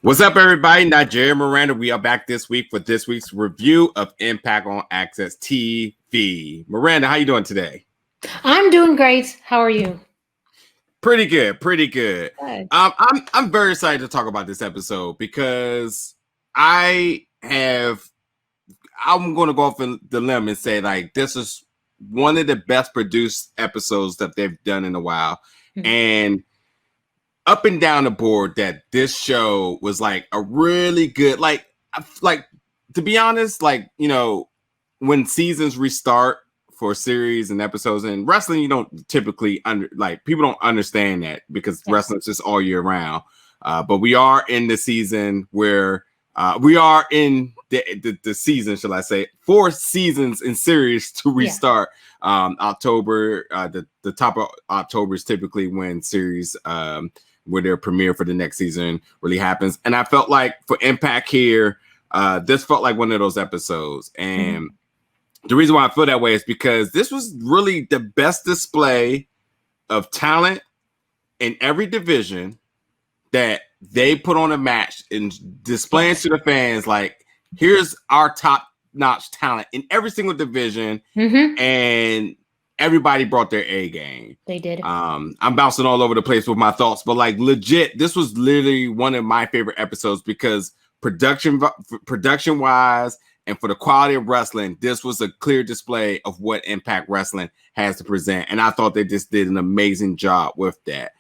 What's up, everybody? Nigeria Miranda. We are back this week for this week's review of Impact on AXS TV. Miranda, how you doing today? I'm doing great. How are you? Pretty good. I'm very excited to talk about this episode because I'm going to go off the limb and say, like, this is one of the best produced episodes that they've done in a while. Mm-hmm. And up and down the board, that this show was like a really good, like to be honest, like, you know, when seasons restart for series and episodes in wrestling, you don't typically people don't understand that because wrestling's just all year round. But we are in the season where we are in the season, shall I say, 4 seasons in series to restart. October, the top of October is typically when series where their premiere for the next season really happens. And I felt like for Impact here, this felt like one of those episodes. And the reason why I feel that way is because this was really the best display of talent in every division that they put on a match and displaying to the fans, like, here's our top-notch talent in every single division. And everybody brought their A game. They did. I'm bouncing all over the place with my thoughts, but like legit, this was literally one of my favorite episodes because production-wise and for the quality of wrestling, this was a clear display of what Impact Wrestling has to present. And I thought they just did an amazing job with that.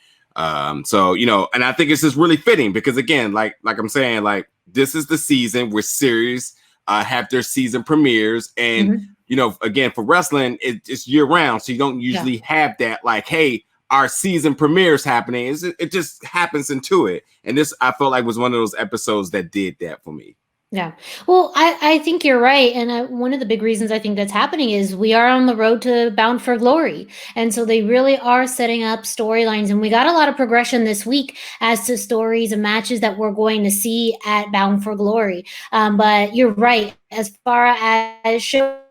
So, you know, and I think it's just really fitting because, again, like I'm saying, like, this is the season where series have their season premieres. And, you know, again, for wrestling, it's year round. So you don't usually have that, like, hey, our season premieres happening. It just happens into it. And this, I felt like, was one of those episodes that did that for me. Yeah. Well, I think you're right. And one of the big reasons I think that's happening is we are on the road to Bound for Glory. And so they really are setting up storylines. And we got a lot of progression this week as to stories and matches that we're going to see at Bound for Glory. But you're right. As far as showcasing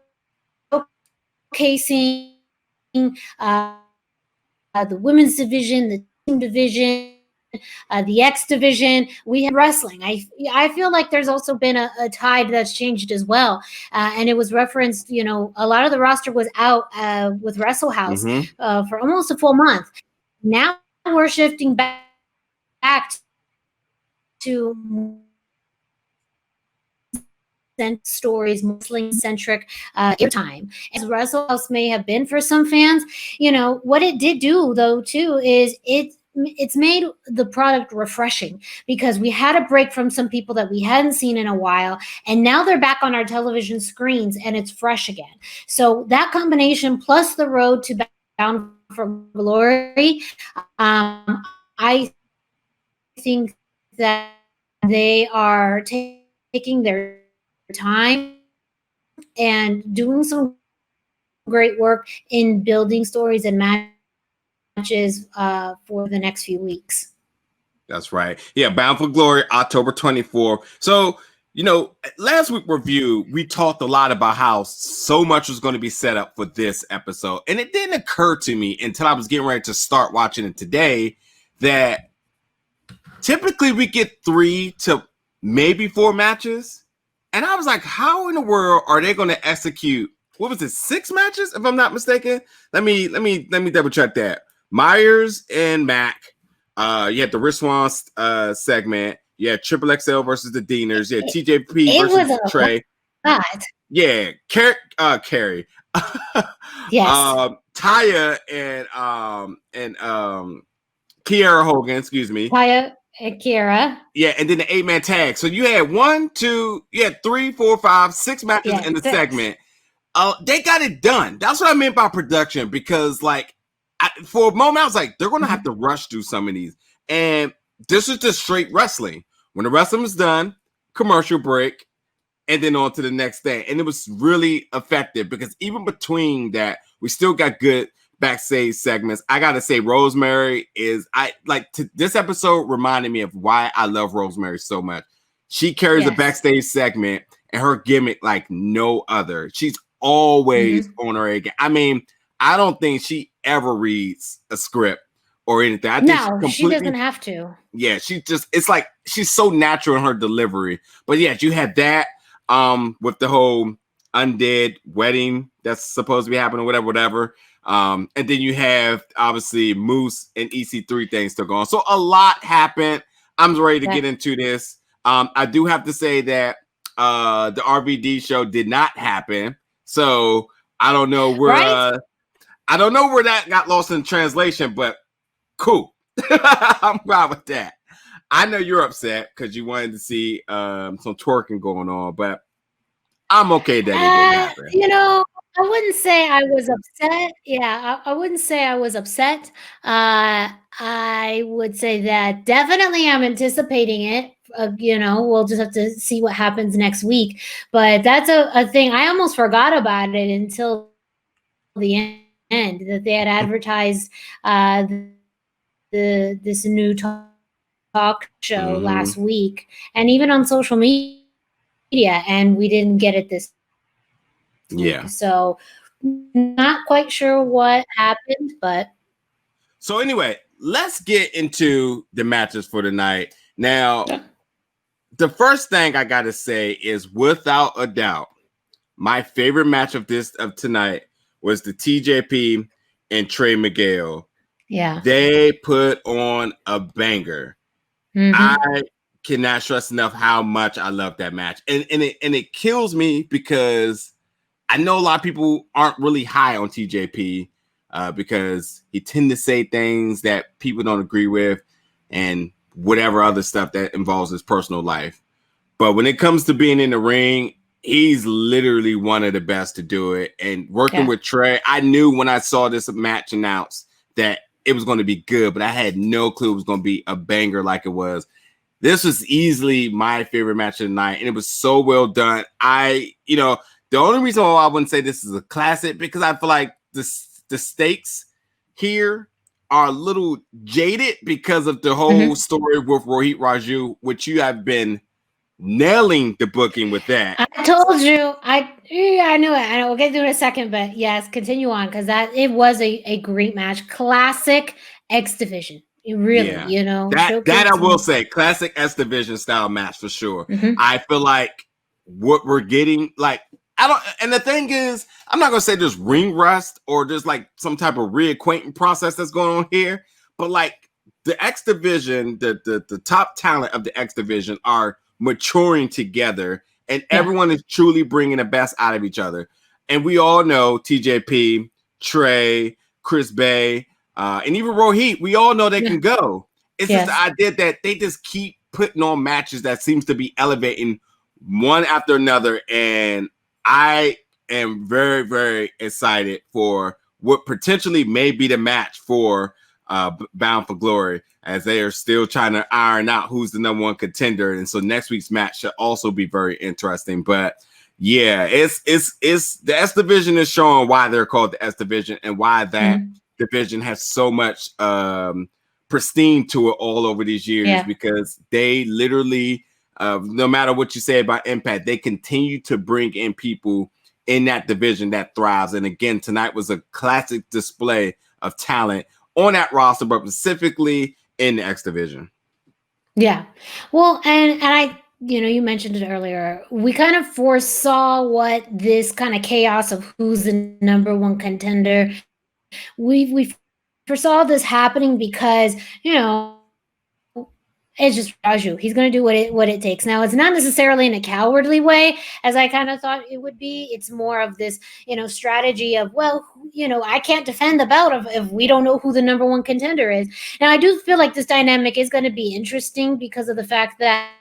the women's division, the team division, the X division, we have wrestling. I feel like there's also been a tide that's changed as well. And it was referenced, you know, a lot of the roster was out with Rascalz for almost a full month. Now we're shifting back to stories, wrestling-centric airtime. As Rascalz may have been for some fans, you know, what it did do, though, too, is it's made the product refreshing because we had a break from some people that we hadn't seen in a while, and now they're back on our television screens and it's fresh again. So that combination plus the road to Bound for Glory, I think that they are taking their time and doing some great work in building stories and matches for the next few weeks. That's right. Yeah, Bound for Glory, October 24th. So, you know, last week review, we talked a lot about how so much was going to be set up for this episode. And it didn't occur to me until I was getting ready to start watching it today that typically we get 3 to maybe 4 matches. And I was like, how in the world are they going to execute? What was it? 6 matches, if I'm not mistaken. Let me double check that. Myers and Mack. You had the Rich Swann segment. You had XXXL versus the Deaners. You had TJP versus Trey. Yeah, Carrie. Yes. Taya and Kiera Hogan. Excuse me. Taya. Kiera. Yeah, and then the 8-man tag. So you had 3, 4, 5, 6 matches in the segment. They got it done. That's what I meant by production because, like, for a moment, I was like, they're going to have to rush through some of these. And this is just straight wrestling. When the wrestling was done, commercial break, and then on to the next day. And it was really effective because even between that, we still got good backstage segments. I gotta say, Rosemary is this episode reminded me of why I love Rosemary so much. She carries a backstage segment and her gimmick like no other. She's always on her A game. I mean, I don't think she ever reads a script or anything. I think she doesn't have to. Yeah, it's like she's so natural in her delivery. But yeah, you had that with the whole undead wedding that's supposed to be happening, whatever. And then you have obviously Moose and EC3 things still going. So a lot happened. I'm ready to get into this. I do have to say that the RVD show did not happen. So I don't know where I don't know where that got lost in translation, but cool. I'm proud with that. I know you're upset because you wanted to see some twerking going on, but I'm okay that it didn't happen. You know, I wouldn't say I was upset. Yeah, I wouldn't say I was upset. I would say that definitely I'm anticipating it. You know, we'll just have to see what happens next week. But that's a thing. I almost forgot about it until the end, that they had advertised this new talk show last week, and even on social media, and we didn't get it this week. So not quite sure what happened, but so anyway, let's get into the matches for tonight. Now, the first thing I gotta say is, without a doubt, my favorite match of tonight was the TJP and Trey Miguel. Yeah, they put on a banger. I cannot stress enough how much I love that match, and it kills me because I know a lot of people aren't really high on TJP because he tend to say things that people don't agree with and whatever other stuff that involves his personal life. But when it comes to being in the ring, he's literally one of the best to do it. And working with Trey, I knew when I saw this match announced that it was going to be good, but I had no clue it was going to be a banger like it was. This was easily my favorite match of the night, and it was so well done. The only reason why I wouldn't say this is a classic, because I feel like the stakes here are a little jaded because of the whole story with Rohit Raju, which you have been nailing the booking with that. I told you. I knew it. I know we'll get to it in a second, but yes, continue on, because it was a great match. Classic X Division. Really, that I will say, classic X Division style match for sure. I feel like what we're getting, and the thing is, I'm not gonna say there's ring rust or there's like some type of reacquainting process that's going on here, but like the X Division, the top talent of the X Division are maturing together, and everyone is truly bringing the best out of each other. And we all know TJP, Trey, Chris Bay, and even Rohit, we all know they can go. It's just the idea that they just keep putting on matches that seems to be elevating one after another. And I am very, very excited for what potentially may be the match for Bound for Glory, as they are still trying to iron out who's the number one contender. And so next week's match should also be very interesting. But yeah, it's the S Division is showing why they're called the S Division and why that division has so much pristine to it all over these years, because they literally, no matter what you say about Impact, they continue to bring in people in that division that thrives. And again, tonight was a classic display of talent on that roster, but specifically in the X Division. Yeah. Well, and I, you mentioned it earlier. We kind of foresaw what this kind of chaos of who's the number one contender. We foresaw this happening because, it's just Raju. He's going to do what it takes. Now, it's not necessarily in a cowardly way, as I kind of thought it would be. It's more of this, strategy of, I can't defend the belt if we don't know who the number one contender is. Now, I do feel like this dynamic is going to be interesting because of the fact that,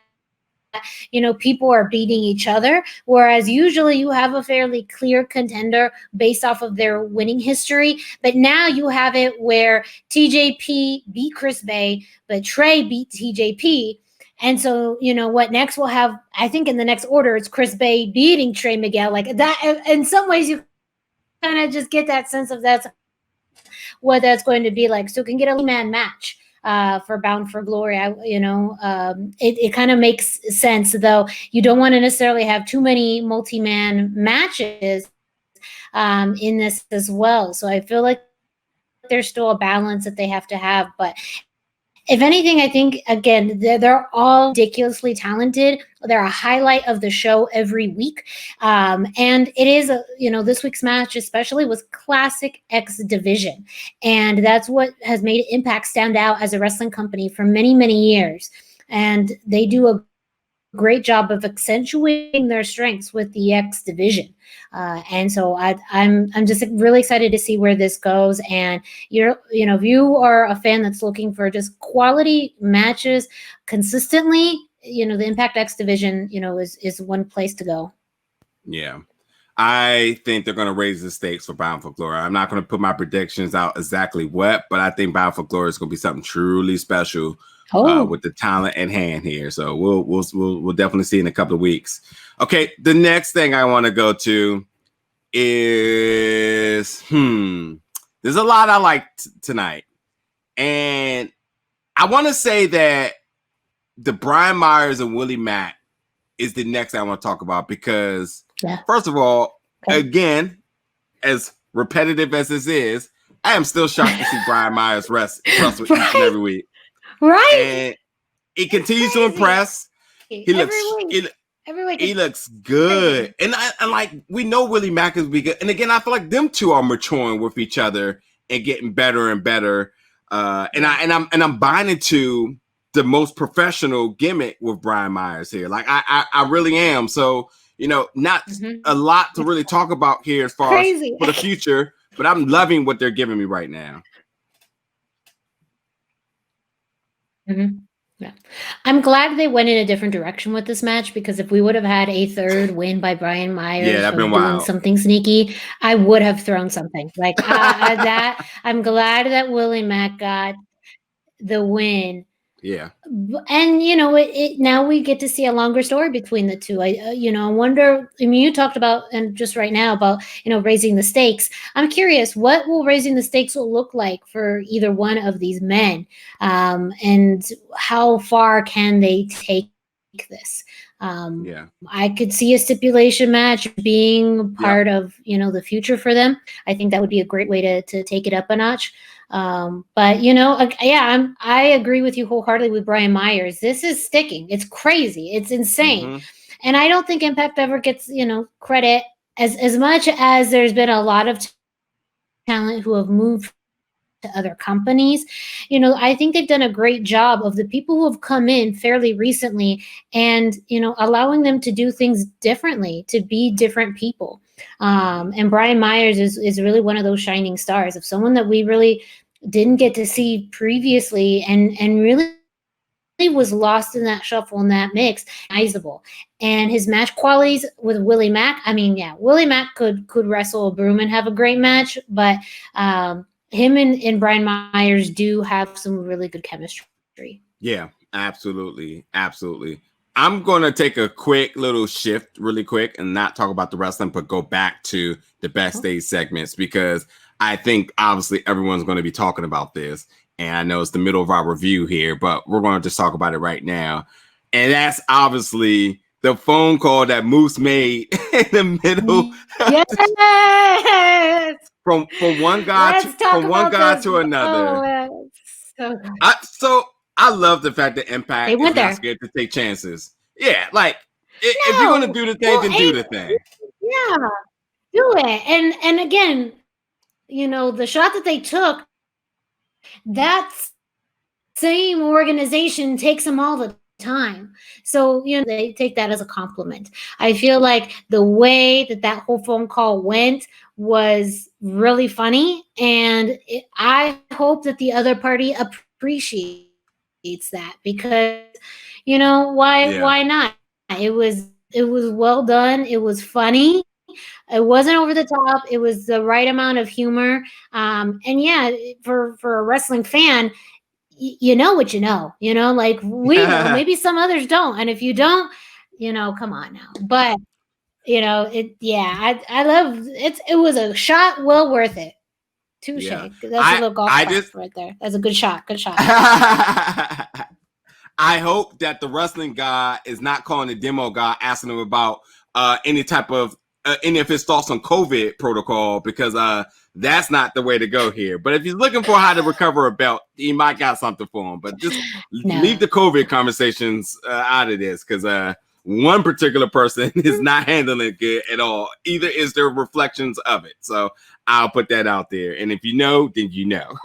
people are beating each other, whereas usually you have a fairly clear contender based off of their winning history. But now you have it where TJP beat Chris Bay, but Trey beat TJP. And so, what next we'll have, I think in the next order, it's Chris Bay beating Trey Miguel. Like that, in some ways, you kind of just get that sense of that's what that's going to be like. So you can get a man match for Bound for Glory. It kind of makes sense, though. You don't want to necessarily have too many multi-man matches in this as well. So I feel like there's still a balance that they have to have. But if anything, I think, again, they're all ridiculously talented. They're a highlight of the show every week. And it is, this week's match especially was classic X Division. And that's what has made Impact stand out as a wrestling company for many, many years. And they do a great job of accentuating their strengths with the X Division. And so I'm just really excited to see where this goes. And if you are a fan that's looking for just quality matches consistently, the Impact X Division, is one place to go. Yeah. I think they're going to raise the stakes for Bound for Glory. I'm not going to put my predictions out exactly what, but I think Bound for Glory is going to be something truly special. With the talent at hand here. So we'll definitely see in a couple of weeks. Okay, the next thing I want to go to is there's a lot I like tonight. And I want to say that the Brian Myers and Willie Mack is the next thing I want to talk about because first of all, again, as repetitive as this is, I am still shocked to see Brian Myers wrestle each and every week. Right, and he continues to impress. He looks good, and I like we know Willie Mack is good. And again, I feel like them two are maturing with each other and getting better and better. And I'm buying into the most professional gimmick with Brian Myers here. Like I really am. So not a lot to really talk about here as far as for the future, but I'm loving what they're giving me right now. Yeah, I'm glad they went in a different direction with this match because if we would have had a third win by Brian Myers doing something sneaky, I would have thrown something like that. I'm glad that Willie Mack got the win. Yeah, and now we get to see a longer story between the two. I wonder. I mean, you talked about and just right now about raising the stakes. I'm curious, what will raising the stakes will look like for either one of these men, and how far can they take this? I could see a stipulation match being part of the future for them. I think that would be a great way to take it up a notch. But I agree with you wholeheartedly with Brian Myers. This is sticking. It's crazy. It's insane. And I don't think Impact ever gets, credit as much as there's been a lot of talent who have moved to other companies. I think they've done a great job of the people who have come in fairly recently and, allowing them to do things differently, to be different people. And Brian Myers is really one of those shining stars of someone that we really didn't get to see previously and really was lost in that shuffle and that mix. And his match qualities with Willie Mack. I mean, Willie Mack could wrestle a broom and have a great match, but him and Brian Myers do have some really good chemistry. Yeah, absolutely. Absolutely. I'm going to take a quick little shift really quick and not talk about the wrestling, but go back to the backstage segments because I think obviously everyone's going to be talking about this. And I know it's the middle of our review here, but we're going to just talk about it right now. And that's obviously the phone call that Moose made in the middle. Yes! from one guy to another. So I love the fact that Impact is not scared to take chances. Yeah, like if you're gonna do the thing, then do the thing. Yeah, do it. And again, the shot that they took, that same organization takes them all the time. So they take that as a compliment. I feel like the way that whole phone call went was really funny, and I hope that the other party appreciates that because why not? It was well done. It was funny. It wasn't over the top. It was the right amount of humor. And for a wrestling fan, you know what like we know. Maybe some others don't. And if you don't, come on now. But I love it. It was a shot well worth it. Touche. Yeah. That's a little golf clap right there. That's a good shot. Good shot. I hope that the wrestling guy is not calling the demo guy, asking him about any type of any of his thoughts on COVID protocol, because that's not the way to go here. But if he's looking for how to recover a belt, he might got something for him. But just leave the COVID conversations out of this, because one particular person is not handling it good at all. Either is there reflections of it. So I'll put that out there. And if you know, then you know.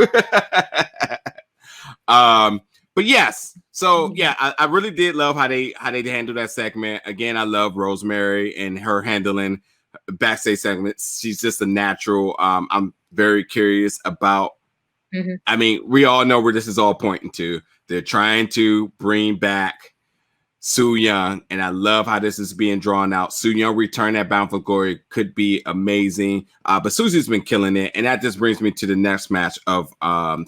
But yes, so yeah, I really did love how they handled that segment. Again, I love Rosemary and her handling backstage segments. She's just a natural. I'm very curious about. I mean, we all know where this is all pointing to. They're trying to bring back Su Yung, and I love how this is being drawn out. Su Yung return at Bound for Glory could be amazing, but Susie's been killing it, and that just brings me to the next match of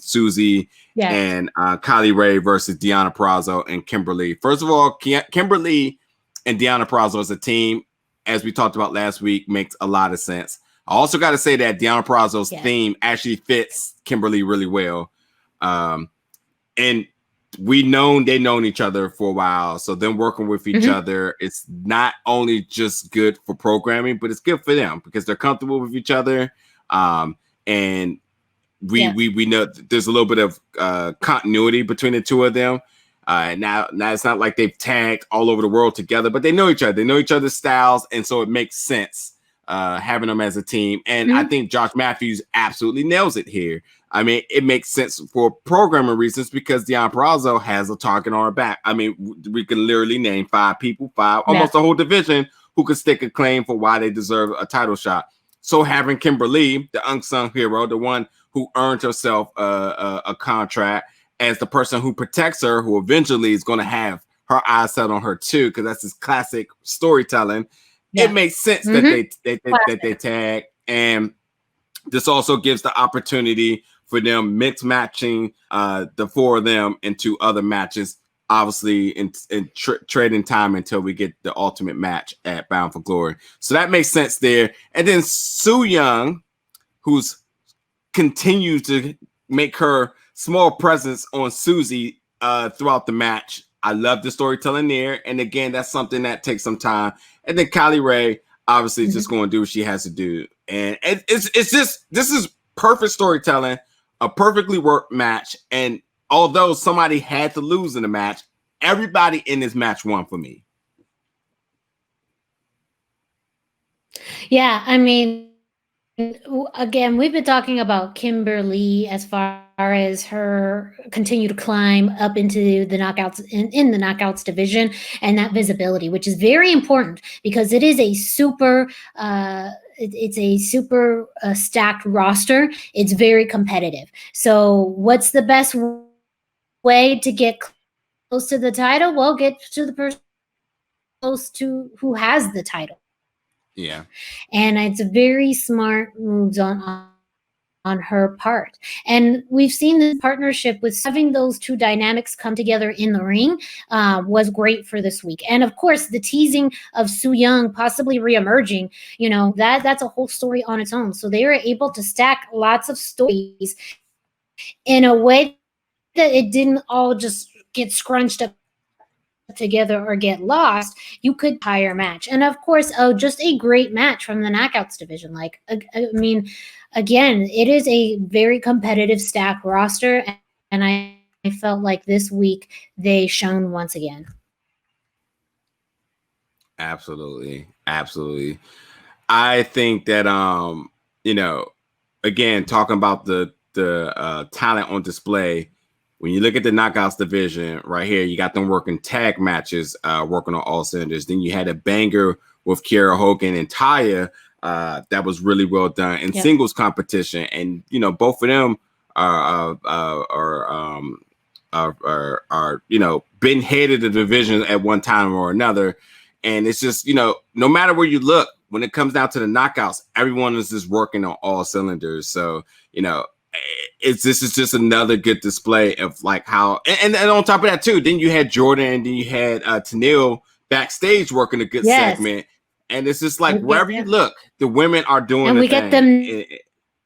Susie and Kylie Rae versus Deonna Purrazzo and Kimber Lee. First of all, Kimber Lee and Deonna Purrazzo as a team, as we talked about last week, makes a lot of sense. I also got to say that Deonna Purrazzo's theme actually fits Kimber Lee really well, and they've known each other for a while, so them working with each other, it's not only just good for programming, but it's good for them because they're comfortable with each other, and we know there's a little bit of continuity between the two of them. Now it's not like they've tagged all over the world together, but they know each other. They know each other's styles, and so it makes sense having them as a team. And I think Josh Matthews absolutely nails it here. I mean, it makes sense for programming reasons because Deonna Purrazzo has a target on her back. I mean, we can literally name 5 people, almost a whole division who could stick a claim for why they deserve a title shot. So having Kimber Lee, the unsung hero, the one who earned herself a contract as the person who protects her, who eventually is going to have her eyes set on her too, because that's his classic storytelling. It makes sense that they tag, and this also gives the opportunity for them mix matching the 4 of them into other matches, obviously in trading time until we get the ultimate match at Bound for Glory. So that makes sense there. And then Su Yung, who's continues to make her small presence on Susie throughout the match. I love the storytelling there. And again, that's something that takes some time. And then Kylie Rae obviously is just going to do what she has to do. And it's just, this is perfect storytelling, a perfectly worked match. And although somebody had to lose in the match, everybody in this match won for me. Yeah, I mean, again, we've been talking about Kimber Lee as far as her continued climb up into the knockouts in the knockouts division and that visibility, which is very important because it is a super stacked roster. It's very competitive. So what's the best way to get close to the title? Well, get to the person close to who has the title. Yeah. And it's very smart moves on her part. And we've seen this partnership with having those two dynamics come together in the ring was great for this week. And of course, the teasing of Su Yung possibly reemerging, that's a whole story on its own. So they were able to stack lots of stories in a way that it didn't all just get scrunched up together or get lost. You could hire a match. And of course, just a great match from the Knockouts division. Like, I mean, again, it is a very competitive stack roster, and I felt like this week they shone once again. Absolutely. I think that again, talking about the talent on display, when you look at the Knockouts division right here, you got them working tag matches, working on all cylinders. Then you had a banger with Kiera Hogan and Taya that was really well done in singles competition. And both of them are been head of the division at one time or another. And it's just no matter where you look, when it comes down to the knockouts, everyone is just working on all cylinders. So this is just another good display of like how, and on top of that too, then you had Jordan, and then you had Tenille backstage working a good segment, and it's just like wherever you look, the women are doing. And we get them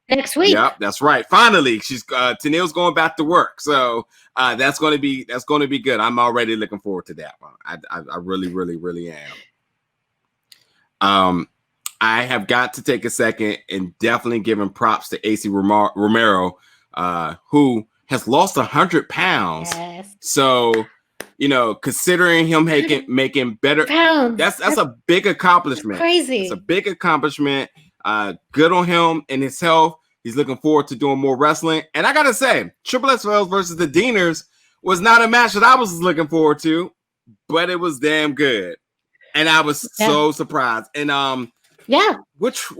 next week. Yep, that's right. Finally, she's Tenille's going back to work, so that's going to be good. I'm already looking forward to that one. I really am. I have got to take a second and definitely give him props to AC Romero, who has lost 100 pounds. Yes. So, considering him making better pounds, that's a big accomplishment. Crazy. It's a big accomplishment. Good on him and his health. He's looking forward to doing more wrestling. And I gotta say, XXXL versus the Deaners was not a match that I was looking forward to, but it was damn good. And I was so surprised. And because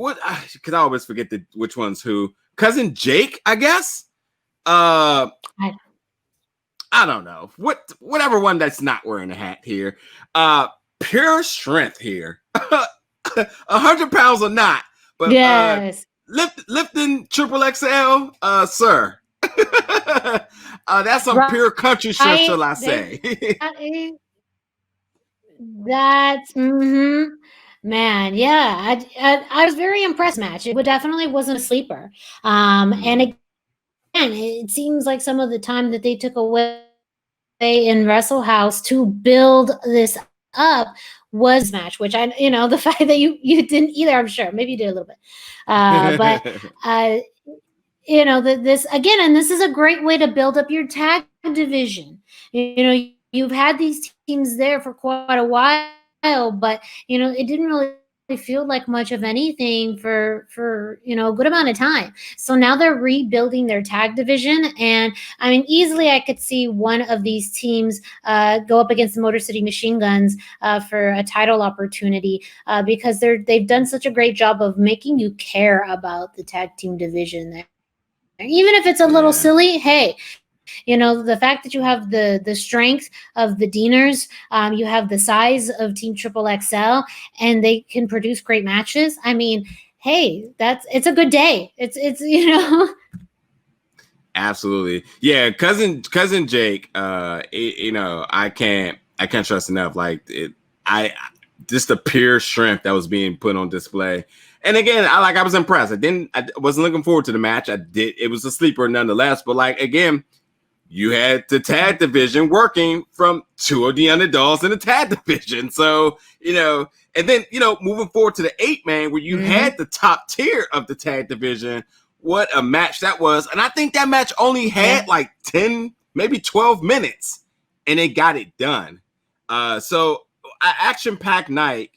I always forget which one's who. Cousin Jake, I guess. I don't know. Whatever one that's not wearing a hat here. Pure strength here. 100 pounds or not. But yes. Lifting XXXL, sir. That's some pure country strength, shall I say. That's man, yeah. I was very impressed. Match. It definitely wasn't a sleeper. And again, it seems like some of the time that they took away in Wrestle House to build this up was match, which the fact that you didn't either, I'm sure. Maybe you did a little bit. But this again, and this is a great way to build up your tag division. You've had these teams there for quite a while, but it didn't really feel like much of anything for a good amount of time. So now they're rebuilding their tag division, and I mean, easily I could see one of these teams go up against the Motor City Machine Guns for a title opportunity because they've done such a great job of making you care about the tag team division there. Even if it's a little silly, hey, the fact that you have the strength of the Deaners, you have the size of Team XXXL, and they can produce great matches. I mean, hey, it's a good day. It's Absolutely, yeah. Cousin Jake, I can't stress enough. Like just the pure strength that was being put on display. And again, I was impressed. I wasn't looking forward to the match. It was a sleeper nonetheless. But again, you had the tag division working from two of the underdogs in the tag division. So, and then, moving forward to the 8-man where you had the top tier of the tag division. What a match that was. And I think that match only had 10, maybe 12 minutes, and they got it done. So action-packed night,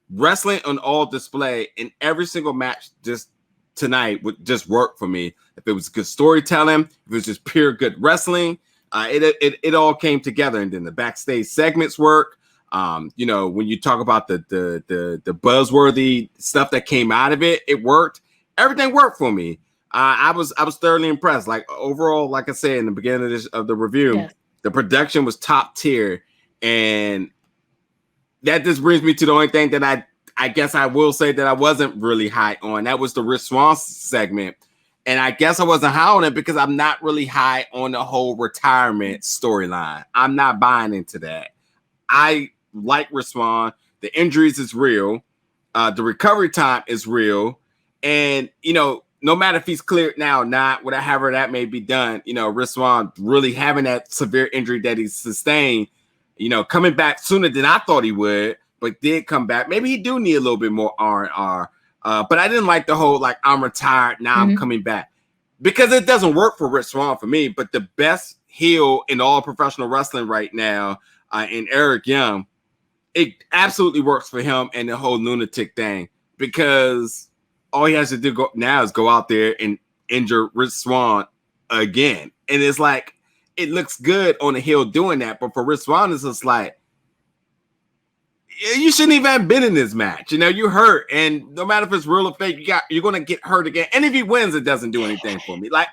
wrestling on all display, and every single match just tonight would just work for me. If it was good storytelling, if it was just pure good wrestling, it all came together. And then the backstage segments work. When you talk about the buzzworthy stuff that came out of it, it worked. Everything worked for me. I was thoroughly impressed. Like overall, like I said in the beginning of the review, the production was top tier, and that just brings me to the only thing that I guess I will say that I wasn't really high on. That was the Rich Swann segment. And I guess I wasn't high on it because I'm not really high on the whole retirement storyline. I'm not buying into that. I like Rich Swann. The injuries is real. The recovery time is real. And, no matter if he's cleared now or not, whatever that may be done, Rich Swann really having that severe injury that he sustained, coming back sooner than I thought he would, but did come back. Maybe he do need a little bit more R&R. But I didn't like the whole, I'm retired, now I'm coming back. Because it doesn't work for Rich Swann for me. But the best heel in all professional wrestling right now, in Eric Young, it absolutely works for him and the whole lunatic thing. Because all he has to do now is go out there and injure Rich Swann again. And it's it looks good on the heel doing that. But for Rich Swann, it's just you shouldn't even have been in this match. You hurt, and no matter if it's real or fake, you're gonna get hurt again. And if he wins, it doesn't do anything for me. Why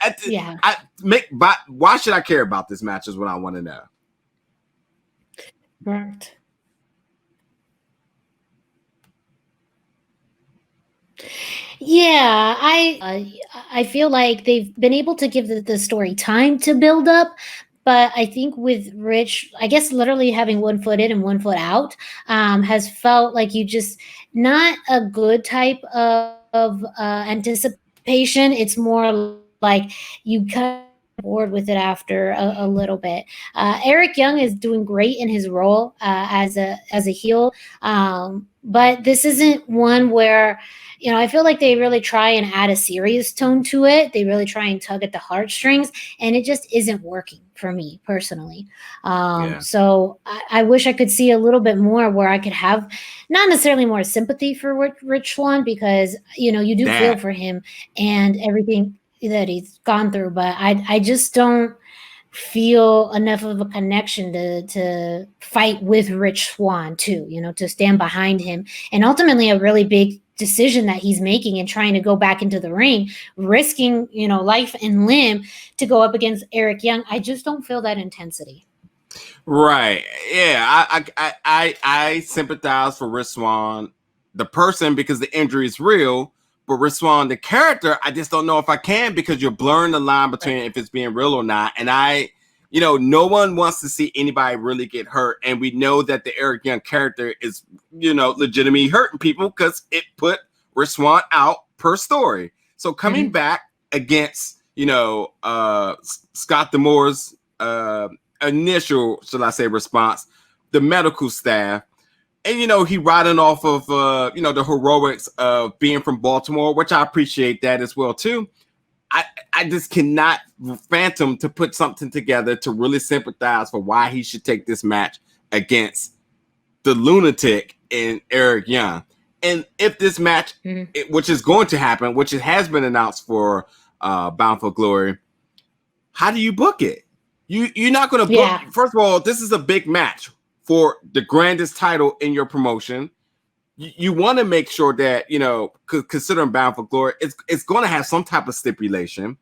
should I care about this match? Is what I want to know. Right. Yeah, I feel like they've been able to give the story time to build up. But I think with Rich, I guess literally having 1 foot in and 1 foot out has felt like you just not a good type of anticipation. It's more like you kind bored with it after a little bit. Eric Young is doing great in his role as a heel, but this isn't one where, you know, I feel like they really try and add a serious tone to it. They really try and tug at the heartstrings, and it just isn't working for me personally. So I wish I could see a little bit more where I could have not necessarily more sympathy for Rich Swann, because, you know, you do feel for him and everything that he's gone through, but I just don't feel enough of a connection to fight with Rich Swann too, you know, to stand behind him. And ultimately a really big decision that he's making and trying to go back into the ring, risking, you know, life and limb to go up against Eric Young. I just don't feel that intensity. Right. Yeah. I sympathize for Rich Swann, the person, because the injury is real. But Rich Swann, the character, I just don't know if I can, because you're blurring the line between if it's being real or not. And you know, no one wants to see anybody really get hurt. And we know that the Eric Young character is, you know, legitimately hurting people because it put Rich Swann out per story. So coming back against, you know, Scott D'Amour's initial, shall I say, response, the medical staff, and, you know, he riding off of, you know, the heroics of being from Baltimore, which I appreciate that as well, too. I just cannot phantom to put something together to really sympathize for why he should take this match against the lunatic in Eric Young. And if this match, which is going to happen, which it has been announced for Bound for Glory, how do you book it? You're not going to book. First of all, this is a big match for the grandest title in your promotion. You want to make sure that, you know, considering Bound for Glory, it's going to have some type of stipulation.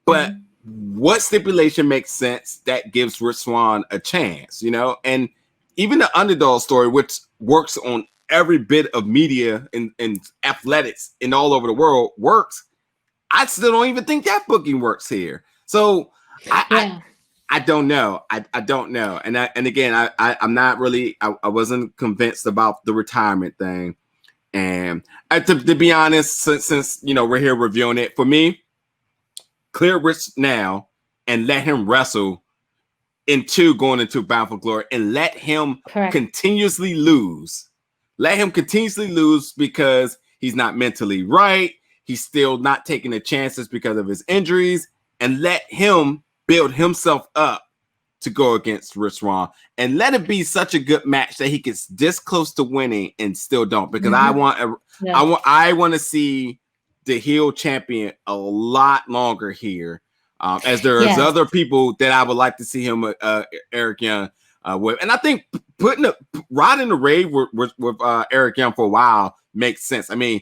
But what stipulation makes sense that gives Rich Swann a chance, you know? And even the underdog story, which works on every bit of media and athletics and all over the world, works. I still don't even think that booking works here. So I don't know. I don't know. And again, I'm not really, I wasn't convinced about the retirement thing. And to be honest, since you know, we're here reviewing it, for me, clear Rich now and let him wrestle going into Bound for Glory, and let him continuously lose. Let him continuously lose because he's not mentally right. He's still not taking the chances because of his injuries, and let him build himself up to go against Rich Swann, and let it be such a good match that he gets this close to winning and still don't, because I want to see the heel champion a lot longer here, as there is other people that I would like to see him Eric Young with. And I think riding the rave with Eric Young for a while makes sense. I mean,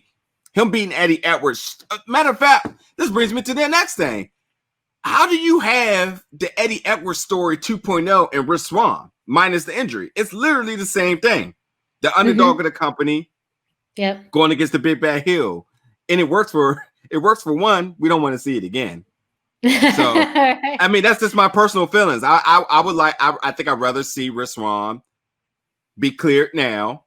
him beating Eddie Edwards. Matter of fact, this brings me to the next thing. How do you have the Eddie Edwards story 2.0 and Rich Swann minus the injury? It's literally the same thing. The underdog of the company, going against the big bad heel, and it works for one. We don't want to see it again. So I mean, that's just my personal feelings. I think I'd rather see Rich Swann be cleared now,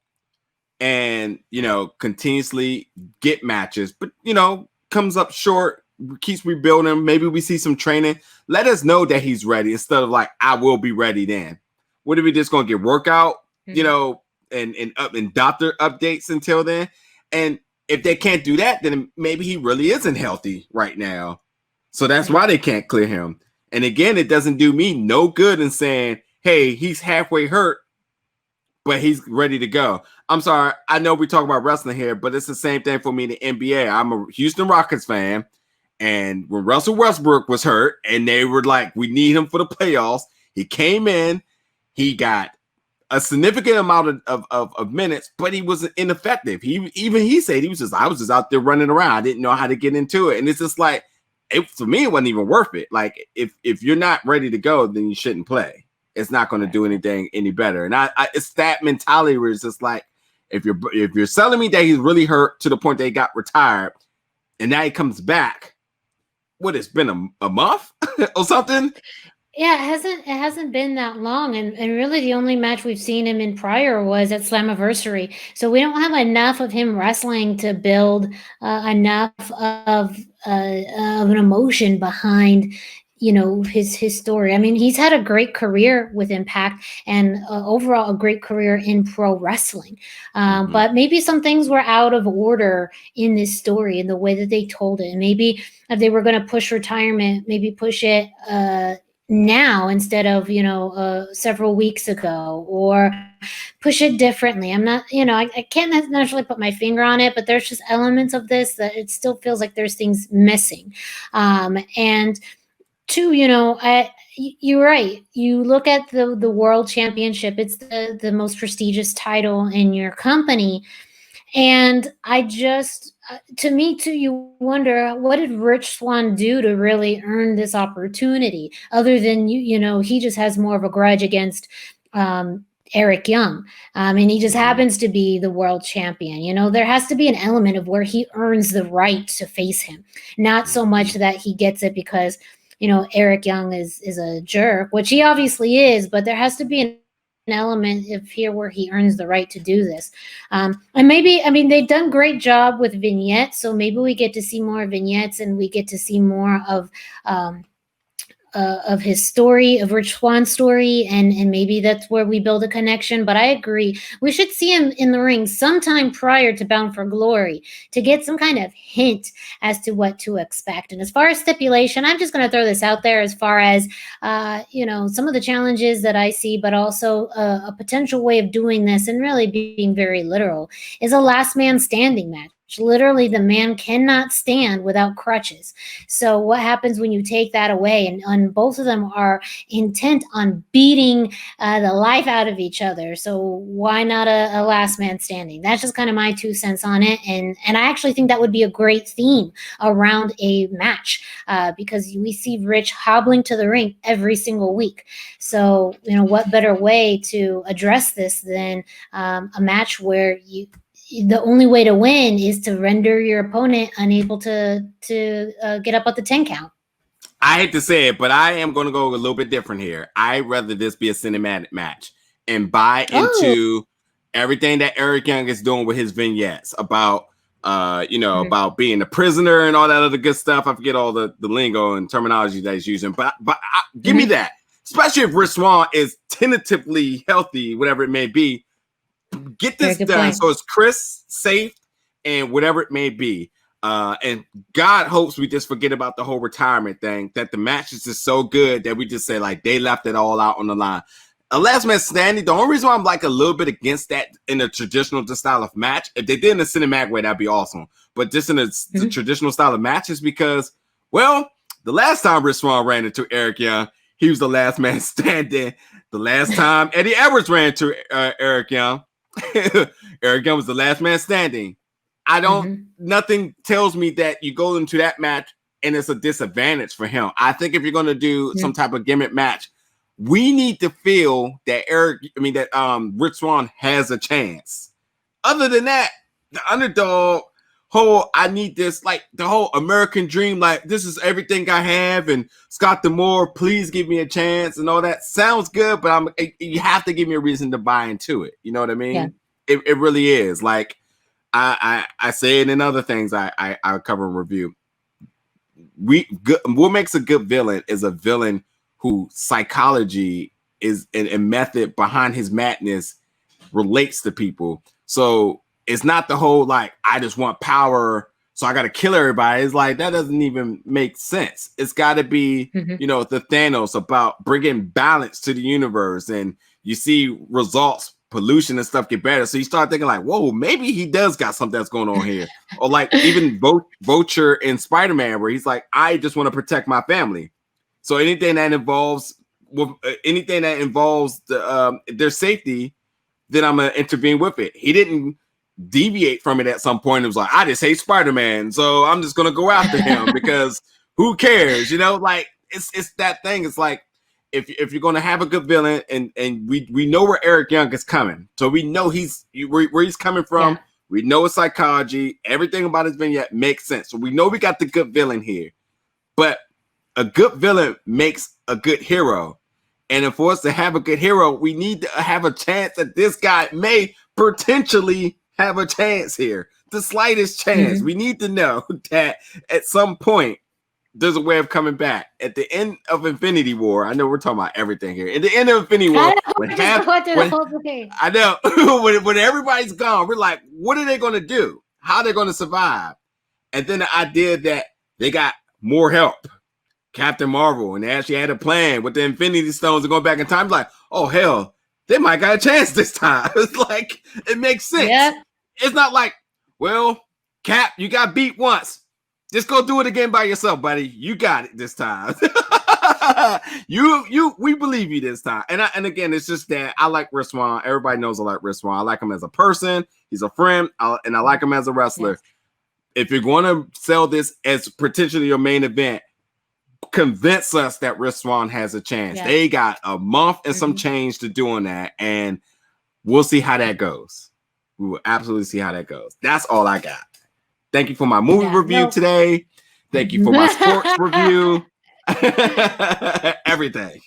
and, you know, continuously get matches, but, you know, comes up short, keeps rebuilding. Maybe we see some training. Let us know that he's ready, instead of like, I will be ready then. What if we just gonna get workout, you know, and doctor updates until then? And if they can't do that, then maybe he really isn't healthy right now. So that's why they can't clear him. And again, it doesn't do me no good in saying, hey, he's halfway hurt, but he's ready to go. I'm sorry. I know we talk about wrestling here, but it's the same thing for me in the NBA. I'm a Houston Rockets fan. And when Russell Westbrook was hurt and they were like, we need him for the playoffs, he came in, he got a significant amount of minutes, but he was ineffective. He said I was just out there running around. I didn't know how to get into it. And it's just like, for me, it wasn't even worth it. Like, if you're not ready to go, then you shouldn't play. It's not going to do anything any better. And it's that mentality where it's just like, if you're selling me that he's really hurt to the point that he got retired, and now he comes back, what, it's been a month or something? Yeah, it hasn't been that long, and really the only match we've seen him in prior was at Slammiversary. So we don't have enough of him wrestling to build enough of an emotion behind, his story. I mean, he's had a great career with Impact and overall a great career in pro wrestling. But maybe some things were out of order in this story in the way that they told it. And maybe if they were going to push retirement, maybe push it now instead of several weeks ago, or push it differently. I'm not, I can't necessarily put my finger on it, but there's just elements of this that it still feels like there's things missing. And two, you're right. You look at the world championship, it's the most prestigious title in your company. And I just, to me too, you wonder, what did Rich Swann do to really earn this opportunity? Other than, he just has more of a grudge against Eric Young. And he just happens to be the world champion. There has to be an element of where he earns the right to face him. Not so much that he gets it because Eric Young is a jerk, which he obviously is, but there has to be an element of here where he earns the right to do this. And maybe, they've done great job with vignettes, so maybe we get to see more vignettes and we get to see more of his story, of Rich Swann's story, and maybe that's where we build a connection. But I agree, we should see him in the ring sometime prior to Bound for Glory to get some kind of hint as to what to expect. And as far as stipulation, I'm just going to throw this out there as far as some of the challenges that I see, but also a potential way of doing this, and really being very literal, is a last man standing match. Literally, the man cannot stand without crutches. So what happens when you take that away? And both of them are intent on beating the life out of each other. So why not a last man standing? That's just kind of my 2 cents on it. And I actually think that would be a great theme around a match because we see Rich hobbling to the ring every single week. So, what better way to address this than a match where the only way to win is to render your opponent unable to get up at the 10 count. I hate to say it, but I am going to go a little bit different here. I'd rather this be a cinematic match and buy into everything that Eric Young is doing with his vignettes about, about being a prisoner and all that other good stuff. I forget all the lingo and terminology that he's using, but give me that, especially if Rich Swann is tentatively healthy, whatever it may be. Get this done so it's crisp, safe, and whatever it may be. And God hopes we just forget about the whole retirement thing, that the match is just so good that we just say, like, they left it all out on the line. A last man standing, the only reason why I'm like a little bit against that in a traditional style of match, if they did in a cinematic way, that'd be awesome. But just in the traditional style of match is because, well, the last time Rich Swann ran into Eric Young, he was the last man standing. The last time Eddie Edwards ran into Eric Young, Eric Young was the last man standing. Nothing tells me that you go into that match and it's a disadvantage for him. I think if you're going to do some type of gimmick match, we need to feel that Rich Swann has a chance. Other than that, the underdog I need this, like the whole American dream, like this is everything I have, and Scott D'Amore, please give me a chance, and all that sounds good, but you have to give me a reason to buy into it. You know what I mean? Yeah. It really is. Like I say it in other things I cover and review. What makes a good villain is a villain who psychology is and method behind his madness relates to people. So it's not the whole, like, I just want power, so I got to kill everybody. It's like, that doesn't even make sense. It's got to be, the Thanos about bringing balance to the universe. And you see results, pollution and stuff get better. So you start thinking like, whoa, maybe he does got something that's going on here. Or like even Vulture in Spider-Man, where he's like, I just want to protect my family. So anything that involves their safety, then I'm going to intervene with it. He didn't deviate from it at some point. It was like, I just hate Spider-Man, so I'm just gonna go after him because who cares? Like it's that thing. It's like if you're gonna have a good villain, and we know where Eric Young is coming, so we know where he's coming from. Yeah. We know his psychology, everything about his vignette makes sense. So we know we got the good villain here, but a good villain makes a good hero. And for us to have a good hero, we need to have a chance that this guy may potentially have a chance here, the slightest chance. We need to know that at some point there's a way of coming back. At the end of Infinity War, I know we're talking about everything here. At the end of Infinity War, I know when everybody's gone, we're like, what are they going to do? How are they going to survive? And then the idea that they got more help, Captain Marvel, and they actually had a plan with the Infinity Stones to go back in time. Like, oh hell, they might got a chance this time. It's like, it makes sense. Yeah. It's not like, well, Cap, you got beat once. Just go do it again by yourself, buddy. You got it this time. We believe you this time. And again, it's just that I like Rich Swann. Everybody knows I like Rich Swann. I like him as a person. He's a friend, and I like him as a wrestler. Yes. If you're going to sell this as potentially your main event, convince us that Rich Swann has a chance. Yeah. They got a month and some change to doing that, and we'll see how that goes. We will absolutely see how that goes. That's all I got. Thank you for my movie review today. Thank you for my sports review. Everything.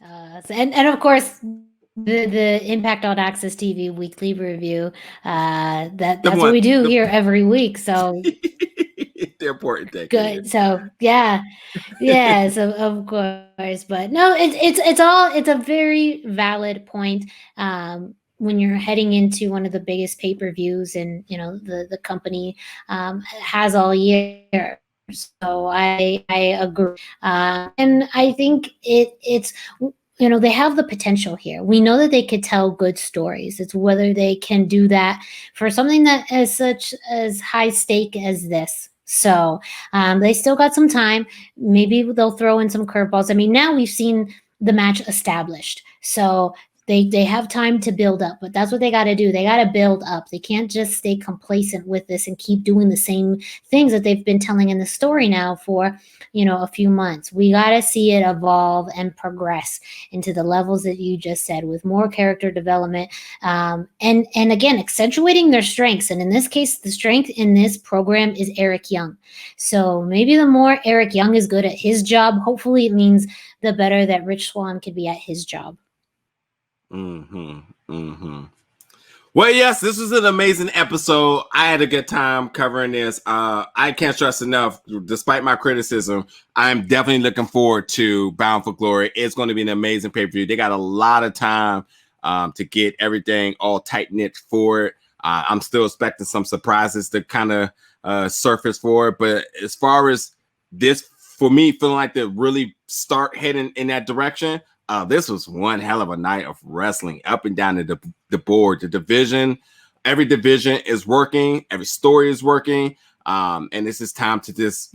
And of course, the Impact on AXS TV weekly review. That's what we do here every week. So the important thing. Good. So so of course, but no, it's a very valid point. When you're heading into one of the biggest pay-per-views, and the company has all year. So I agree, and I think it's. They have the potential here. We know that they could tell good stories. It's whether they can do that for something that is such as high stake as this. So they still got some time. Maybe they'll throw in some curveballs. I mean, now we've seen the match established. So they have time to build up, but that's what they got to do. They got to build up. They can't just stay complacent with this and keep doing the same things that they've been telling in the story now for, a few months. We got to see it evolve and progress into the levels that you just said, with more character development. And again, accentuating their strengths. And in this case, the strength in this program is Eric Young. So maybe the more Eric Young is good at his job, hopefully it means the better that Rich Swann could be at his job. Well, yes, this was an amazing episode. I had a good time covering this. I can't stress enough, despite my criticism, I'm definitely looking forward to Bound for Glory. It's going to be an amazing pay-per-view. They got a lot of time to get everything all tight-knit for it. I'm still expecting some surprises to kind of surface for it. But as far as this, for me, feeling like to really start heading in that direction, this was one hell of a night of wrestling up and down the board. The division, every division is working. Every story is working. And this is time to just,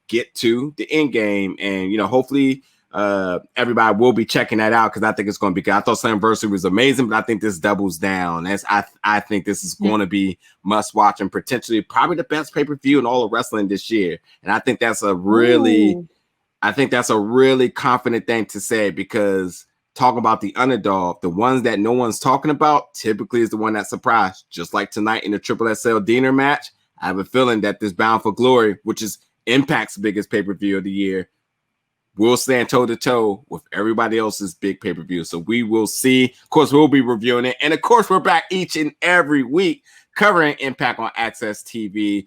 get to the end game. And, hopefully everybody will be checking that out, because I think it's going to be good. I thought Slammiversary was amazing, but I think this doubles down. I think this is going to be must watch and potentially probably the best pay-per-view in all of wrestling this year. And I think that's a really... I think that's a really confident thing to say, because talking about the underdog, the ones that no one's talking about, typically is the one that surprised. Just like tonight in the XXXL Deaner match, I have a feeling that this Bound for Glory, which is Impact's biggest pay-per-view of the year, will stand toe-to-toe with everybody else's big pay-per-view. So we will see. Of course, we'll be reviewing it. And of course, we're back each and every week covering Impact on AXS TV.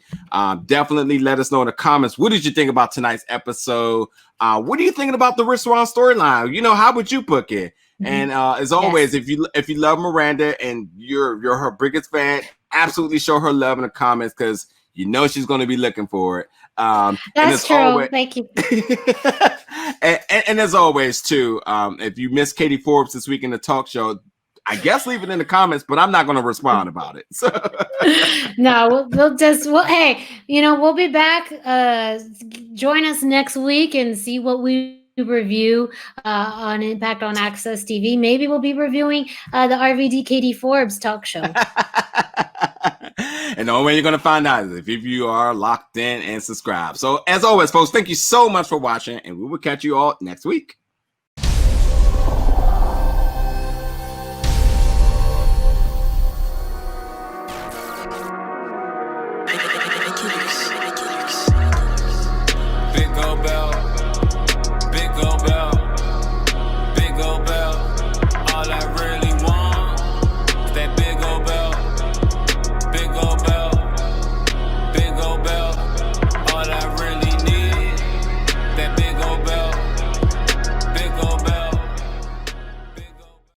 Definitely let us know in the comments, what did you think about tonight's episode? What are you thinking about the Rich Swann storyline? How would you book it? And as always, if you love Miranda and you're her biggest fan, absolutely show her love in the comments, because she's going to be looking for it. That's true. Always, thank you. and as always, too, if you missed Katie Forbes this week in the talk show, I guess leave it in the comments, but I'm not going to respond about it. So. No, hey, we'll be back. Join us next week and see what we review on Impact on AXS TV. Maybe we'll be reviewing the RVD Katie Forbes talk show. And the only way you're going to find out is if you are locked in and subscribed. So as always, folks, thank you so much for watching, and we will catch you all next week.